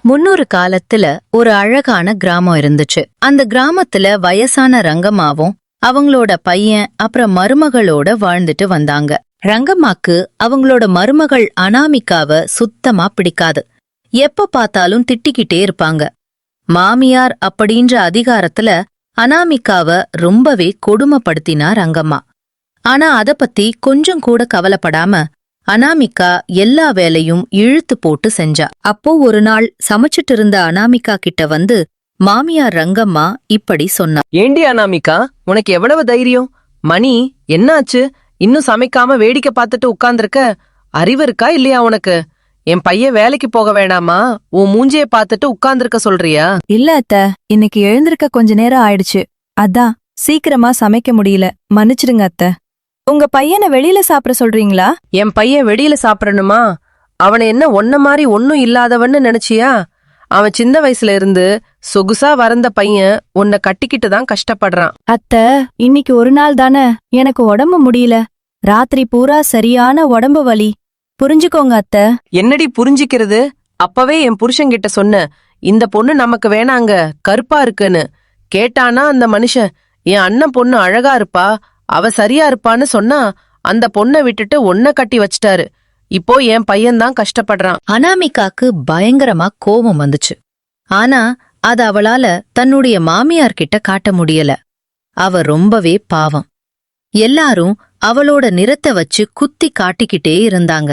முன்னொரு காலத்துல ஒரு அழகான கிராமம் இருந்துச்சு. அந்த கிராமத்துல வயசான ரங்கம்மாவும் அவங்களோட பையன் அப்புறம் மருமகளோட வாழ்ந்துட்டு வந்தாங்க. ரங்கம்மாக்கு அவங்களோட மருமகள் அனாமிகாவ சுத்தமா பிடிக்காது. எப்ப பார்த்தாலும் திட்டிக்கிட்டே இருப்பாங்க. மாமியார் அப்படின்ற அதிகாரத்துல அனாமிகாவ ரொம்பவே கொடுமைப்படுத்தினா ரங்கம்மா. ஆனா அத பத்தி கொஞ்சம் கூட கவலைப்படாம அனாமிகா எல்லா வேலையும் இழுத்து போட்டு செஞ்சா. அப்போ ஒரு நாள் சமைச்சிட்டு இருந்த அனாமிகா கிட்ட வந்து மாமியார் ரங்கம்மா இப்படி சொன்னா. ஏண்டி அனாமிகா, உனக்கு எவ்வளவு தைரியம்? மணி என்னாச்சு? இன்னும் சமைக்காம வேடிக்கை பார்த்துட்டு உட்கார்ந்திருக்க? அறிவு இருக்கா இல்லையா உனக்கு? என் பையன் வேலைக்கு போக வேணாமா? உன் மூஞ்சிய பார்த்துட்டு உட்கார்ந்திருக்க சொல்றியா? இல்ல அத்த, இன்னைக்கு எழுந்திருக்க கொஞ்ச நேரம் ஆயிடுச்சு. அதான் சீக்கிரமா சமைக்க முடியல, மன்னிச்சிடுங்க அத்த. உங்க பையனை வெளியில சாப்பிட சொல்றீங்களா? என் பையன் வெளியில சாப்பிடணுமா? அவனை என்ன ஒன்ன மாதிரி ஒன்னும் இல்லாதவன்னு நினைச்சியா? அவன் சின்ன வயசுல இருந்து சொகுசா வறந்த பையன் உன்னை கட்டிக்கிட்டு தான் கஷ்டப்படுறான். அத்த, இன்னைக்கு ஒரு நாள் தானே, எனக்கு உடம்பு முடியல. ராத்திரி பூரா சரியான உடம்பு வலி. புரிஞ்சுக்கோங்க அத்த. என்னடி புரிஞ்சிக்கிறது? அப்பவே என் புருஷன்கிட்ட சொன்ன, இந்த பொண்ணு நமக்கு வேணாங்க, கருப்பா இருக்குன்னு. கேட்டானா அந்த மனுஷன்? என் அண்ணன் பொண்ணு அழகா இருப்பா, அவ சரியா இருப்பான்னு சொன்னா அந்த பொண்ணை விட்டுட்டு ஒன்ன கட்டி வச்சிட்டாரு. இப்போ என் பையன்தான் கஷ்டப்படுறான். அனாமிகாக்கு பயங்கரமா கோபம் வந்துச்சு. ஆனா அது அவளால தன்னுடைய மாமியார் கிட்ட காட்ட முடியல. அவ ரொம்பவே பாவம். எல்லாரும் அவளோட நிறத்தை வச்சு குத்தி காட்டிக்கிட்டே இருந்தாங்க.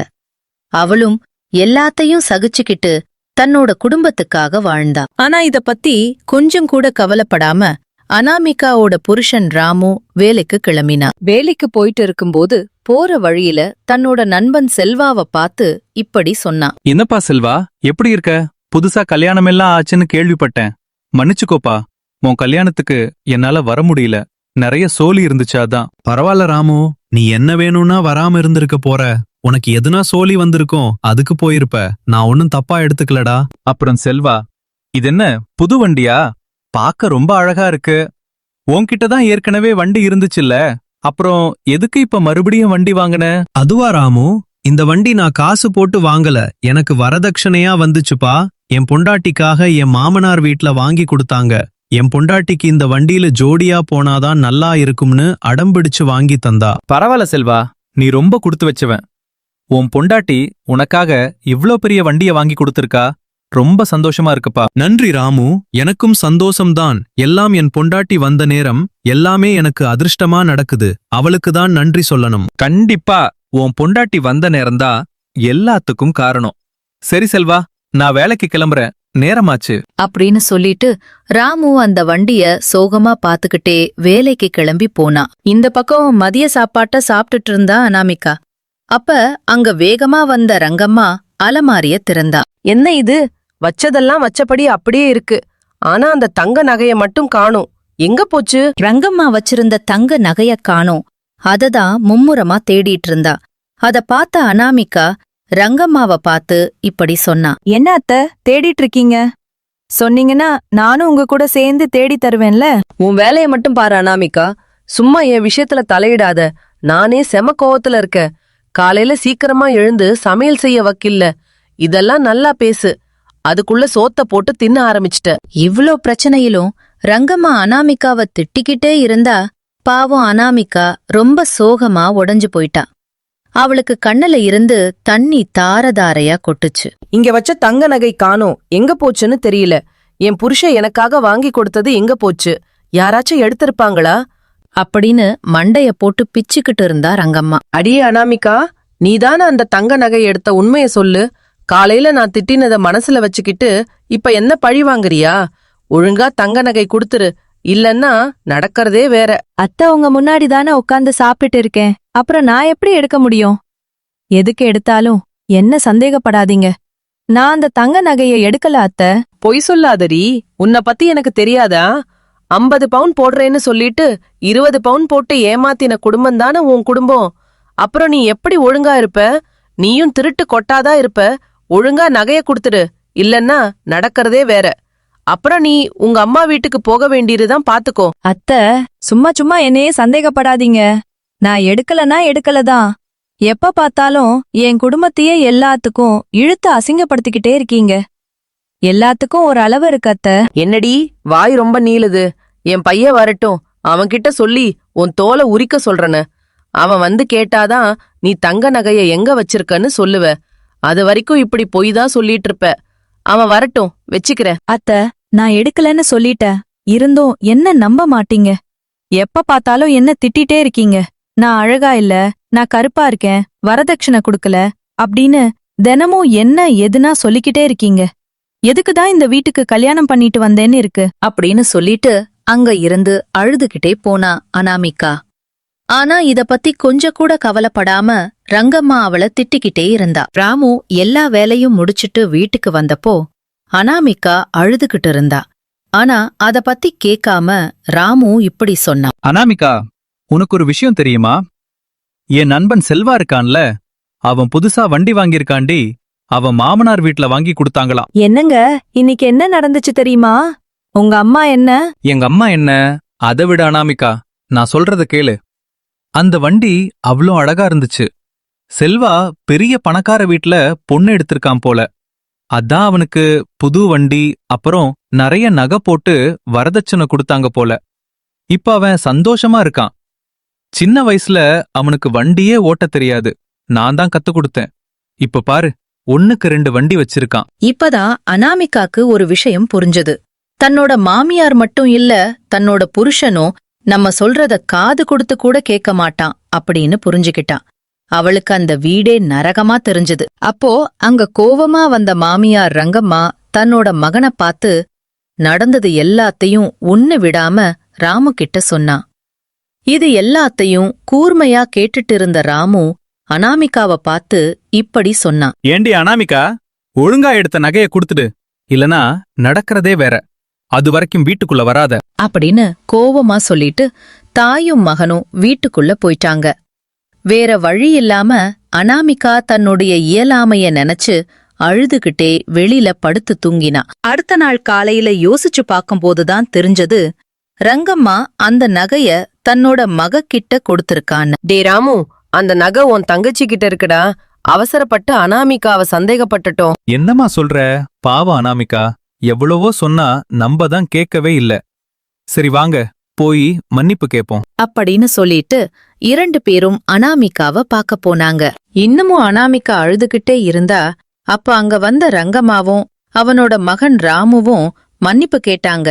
அவளும் எல்லாத்தையும் சகிச்சுக்கிட்டு தன்னோட குடும்பத்துக்காக வாழ்ந்தா. ஆனா இத பத்தி கொஞ்சம் கூட கவலைப்படாம அனாமிகாவோட புருஷன் ராமு வேலைக்கு கிளம்பினா. வேலைக்கு போயிட்டு இருக்கும்போது போற வழியில தன்னோட நண்பன் செல்வாவ பார்த்து இப்படி சொன்னான். என்னப்பா செல்வா, எப்படி இருக்க? புதுசா கல்யாணமெல்லாம் ஆச்சுன்னு கேள்விப்பட்டேன். மன்னிச்சுக்கோப்பா, உன் கல்யாணத்துக்கு என்னால வர முடியல. நிறைய சோலி இருந்துச்சு, அதான். பரவாயில்ல ராமு, நீ என்ன வேணும்னா வராம இருந்திருக்க போற. உனக்கு எதுனா சோலி வந்திருக்கும், அதுக்கு போயிருப்ப. நான் ஒன்னும் தப்பா எடுத்துக்கலடா. அப்புறம் செல்வா, இதென்ன புது வண்டியா? பாக்க ரொம்ப அழகா இருக்கு. உன்கிட்ட தான் ஏற்கனவே வண்டி இருந்துச்சுல்ல, அப்புறம் எதுக்கு இப்ப மறுபடியும் வண்டி வாங்கின? அதுவா ராமு, இந்த வண்டி நான் காசு போட்டு வாங்கல, எனக்கு வரதட்சணையா வந்துச்சுப்பா. என் பொண்டாட்டிக்காக என் மாமனார் வீட்ல வாங்கி கொடுத்தாங்க. என் பொண்டாட்டிக்கு இந்த வண்டியில ஜோடியா போனாதான் நல்லா இருக்கும்னு அடம்பிடிச்சு வாங்கி தந்தா. பரவாயில்ல செல்வா, நீ ரொம்ப கொடுத்து வச்சவன். உன் பொண்டாட்டி உனக்காக இவ்ளோ பெரிய வண்டிய வாங்கி கொடுத்திருக்கா. ரொம்ப சந்தோஷமா இருக்குப்பா. நன்றி ராமு, எனக்கும் சந்தோஷம்தான். எல்லாம் என் பொண்டாட்டி வந்த நேரம், எல்லாமே எனக்கு அதிர்ஷ்டமா நடக்குது. அவளுக்கு தான் நன்றி சொல்லணும். கண்டிப்பா உன் பொண்டாட்டி வந்த நேரம்தான் எல்லாத்துக்கும் காரணம். சரி செல்வா, நான் வேலைக்கு கிளம்புறேன், நேரமாச்சு அப்படின்னு சொல்லிட்டு ராமு அந்த வண்டிய சோகமா பாத்துக்கிட்டே வேலைக்கு கிளம்பி போனா. இந்த பக்கம் மதிய சாப்பாட்ட சாப்பிட்டுட்டு இருந்தா அனாமிகா. அப்ப அங்க வேகமா வந்த ரங்கம்மா அலமாரிய திறந்தா. என்ன இது? வச்சதெல்லாம் வச்சபடி அப்படியே இருக்கு. ஆனா அந்த தங்க நகைய மட்டும் காணோம். எங்க போச்சு? ரங்கம்மா வச்சிருந்த தங்க நகைய காணோம். அததான் மும்முரமா தேடிட்டு இருந்தா. அத பார்த்த அனாமிகா ரங்கம்மாவ பார்த்து இப்படி சொன்னா. என்ன அத்த, தேடிட்டு இருக்கீங்க? சொன்னீங்கன்னா நானும் உங்க கூட சேர்ந்து தேடி தருவேன்ல. உன் வேலைய மட்டும் பாரு அனாமிகா, சும்மா என் விஷயத்துல தலையிடாத. நானே செம கோவத்துல இருக்க. காலையில சீக்கிரமா எழுந்து சமையல் செய்ய வக்கில்ல. இதெல்லாம் நல்லா பேசு, அதுக்குள்ள சோத்த போட்டு தின்ன ஆரம்பிச்சிட்ட. இவ்ளோ பிரச்சனையிலும் ரங்கம்மா அனாமிகாவ திட்டிக்கிட்டே இருந்தா. பாவம் அனாமிகா ரொம்ப சோகமா உடைஞ்சு போயிட்டா. அவளுக்கு கண்ணுல இருந்து தண்ணி தாரதாரையா கொட்டுச்சு. இங்க வச்ச தங்க நகை காணோம், எங்க போச்சுன்னு தெரியல. என் புருஷன் எனக்காக வாங்கி கொடுத்தது எங்க போச்சு? யாராச்சும் எடுத்திருப்பாங்களா? அப்படின்னு மண்டைய போட்டு பிச்சுக்கிட்டு இருந்தா ரங்கம்மா. அடியே அனாமிகா, நீதான அந்த தங்க நகை எடுத்த உண்மைய சொல்லு. காலையில நான் திட்டினத மனசுல வச்சுக்கிட்டு இப்ப என்ன பழி வாங்குறியா? ஒழுங்கா தங்க நகை குடுத்துரு, இல்லன்னா நடக்கிறதே வேற. அத்த, உங்க முன்னாடி தானே உட்கார்ந்து சாப்பிட்டு இருக்கேன், அப்புறம் நான் எப்படி எடுக்க முடியும்? எதுக்கு எடுத்தாலும் என்ன சந்தேகப்படாதீங்க. நான் அந்த தங்க நகைய எடுக்கல அத்த. பொய் சொல்லாதடி, உன்னை பத்தி எனக்கு தெரியாதா? 50 பவுன் போடுறேன்னு சொல்லிட்டு 20 பவுன் போட்டு ஏமாத்தின குடும்பம் தானே உன் குடும்பம். அப்புறம் நீ எப்படி ஒழுங்கா இருப்ப? நீயும் திருட்டு கொட்டாதா இருப்ப. ஒழுங்கா நகைய குடுத்துடு, இல்லன்னா நடக்கிறதே வேற. அப்புறம் நீ உங்க அம்மா வீட்டுக்கு போக வேண்டியதுதான், பாத்துக்கோ. அத்த, சும்மா சும்மா என்னையே சந்தேகப்படாதீங்க. நான் எடுக்கலனா எடுக்கலதான். எப்ப பார்த்தாலும் என் குடும்பத்தையே எல்லாத்துக்கும் இழுத்து அசிங்கப்படுத்திக்கிட்டே இருக்கீங்க. எல்லாத்துக்கும் ஒரு அளவு இருக்கு அத்தை. என்னடி வாய் ரொம்ப நீளுது? என் பையன் வரட்டும், அவன்கிட்ட சொல்லி உன் தோலை உரிக்க சொல்றன. அவன் வந்து கேட்டாதான் நீ தங்க நகைய எங்க வச்சிருக்கன்னு சொல்லுவ. அது வரைக்கும் இப்படி பொய் தான் சொல்லிட்டு இருப்ப. அவன் வரட்டும், வச்சுக்கிறேன். அத்தை, நான் எடுக்கலன்னு சொல்லிட்டேன். இருந்தும் என்ன நம்ப மாட்டீங்க. எப்ப பார்த்தாலும் என்ன திட்டிட்டே இருக்கீங்க. நான் அழகா இல்ல, நான் கருப்பா இருக்கேன், வரதட்சணை குடுக்கல அப்படின்னு தினமும் என்ன எதுனா சொல்லிக்கிட்டே இருக்கீங்க. எதுக்குதான் இந்த வீட்டுக்கு கல்யாணம் பண்ணிட்டு வந்தேன்னு இருக்கு. அப்படின்னு சொல்லிட்டு அங்க இருந்து அழுதுகிட்டே போனா அனாமிகா. ஆனா இத பத்தி கொஞ்சம் கூட கவலைப்படாம ரங்கம்மா அவள திட்டிக்கிட்டே இருந்தா. ராமு எல்லா வேலையும் முடிச்சிட்டு வீட்டுக்கு வந்தப்போ அனாமிகா அழுதுகிட்டு இருந்தா. ஆனா அத பத்தி கேட்காம ராமு இப்படி சொன்னான். அனாமிகா, உனக்கு ஒரு விஷயம் தெரியுமா? என் நண்பன் செல்வா இருக்கான்ல, அவன் புதுசா வண்டி வாங்கியிருக்காண்டி. அவன் மாமனார் வீட்ல வாங்கி கொடுத்தாங்களாம். என்னங்க, இன்னைக்கு என்ன நடந்துச்சு தெரியுமா? உங்க அம்மா என்ன? எங்க அம்மா என்ன? அதை விட அனாமிகா, நான் சொல்றத கேளு. அந்த வண்டி அவ்ளோ அழகா இருந்துச்சு. செல்வா பெரிய பணக்கார வீட்ல பொண்ணு எடுத்திருக்கான் போல. அதான் அவனுக்கு புது வண்டி, அப்புறம் நிறைய நகை போட்டு வரதட்சணை கொடுத்தாங்க போல. இப்ப அவன் சந்தோஷமா இருக்கான். சின்ன வயசுல அவனுக்கு வண்டியே ஓட்டத் தெரியாது. நான் தான் கத்து கொடுத்தேன். இப்ப பாரு, 1க்கு 2 வண்டி வச்சிருக்கான். இப்பதான் அனாமிகாக்கு ஒரு விஷயம் புரிஞ்சது. தன்னோட மாமியார் மட்டும் இல்ல, தன்னோட புருஷனும் நம்ம சொல்றத காது கொடுத்து கூட கேட்க மாட்டான் அப்படின்னு புரிஞ்சுக்கிட்டான். அவளுக்கு அந்த வீடே நரகமா தெரிஞ்சது. அப்போ அங்க கோவமா வந்த மாமியார் ரங்கம்மா தன்னோட மகனை பார்த்து நடந்தது எல்லாத்தையும் ஒண்ணு விடாம ராமு கிட்ட சொன்னான். இது எல்லாத்தையும் கூர்மையா கேட்டுட்டு இருந்த ராமு அனாமிகாவை பார்த்து இப்படி சொன்னான். ஏண்டி அனாமிகா, ஒழுங்கா எடுத்த நகைய குடுத்துடு, இல்லனா நடக்கிறதே வேற. அது வரைக்கும் வீட்டுக்குள்ள வராத அப்படின்னு கோவமா சொல்லிட்டு தாயும் மகனும் வீட்டுக்குள்ள போயிட்டாங்க. வேற வழி இல்லாம அனாமிகா தன்னுடைய இயலாமைய நினைச்சு அழுதுகிட்டே வெளியில படுத்து தூங்கினா. அடுத்த நாள் காலையில யோசிச்சு பார்க்கும்போதுதான் தெரிஞ்சது, ரங்கம்மா அந்த நகைய தன்னோட மகக்கிட்ட கொடுத்திருக்கான்னு. டே ராமு, அந்த நகை உன் தங்கச்சி கிட்ட இருக்குடா. அவசரப்பட்டு அனாமிகாவை சந்தேகப்பட்டுட்டோம். என்னம்மா சொல்ற? பாவம் அனாமிகா, எவ்வளவோ சொன்னா நம்ப தான் கேட்கவே இல்ல. சரி வாங்க, போய் மன்னிப்பு கேட்போம் அப்படின்னு சொல்லிட்டு 2 பேரும் அனாமிகாவ பார்க்க போனாங்க. இன்னமும் அனாமிகா அழுதுகிட்டே இருந்தா, அப்ப அங்க வந்த ரங்கம்மாவும் அவனோட மகன் ராமுவும் மன்னிப்பு கேட்டாங்க.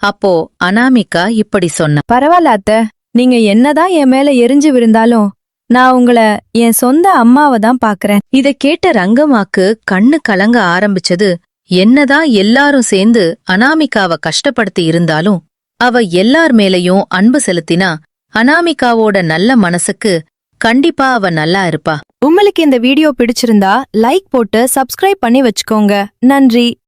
அப்போ அனாமிகா இப்படி சொன்னா. பரவாயில்ல அத்தை, நீங்க என்னதான் என் மேல எரிஞ்சு விழுந்தாலும் நான் உங்கள என் சொந்த அம்மாவை தான் பாக்குறேன். இத கேட்ட ரங்கம்மாக்கு கண்ணு கலங்க ஆரம்பிச்சது. என்னதான் எல்லாரும் சேர்ந்து அனாமிகாவ கஷ்டப்படுத்தி இருந்தாலும் அவ எல்லார் மேலயும் அன்பு செலுத்தினா அனாமிகாவோட நல்ல மனசுக்கு கண்டிப்பா அவ நல்லா இருப்பா. உங்களுக்கு இந்த வீடியோ பிடிச்சிருந்தா லைக் போட்டு சப்ஸ்கிரைப் பண்ணி வச்சுக்கோங்க. நன்றி.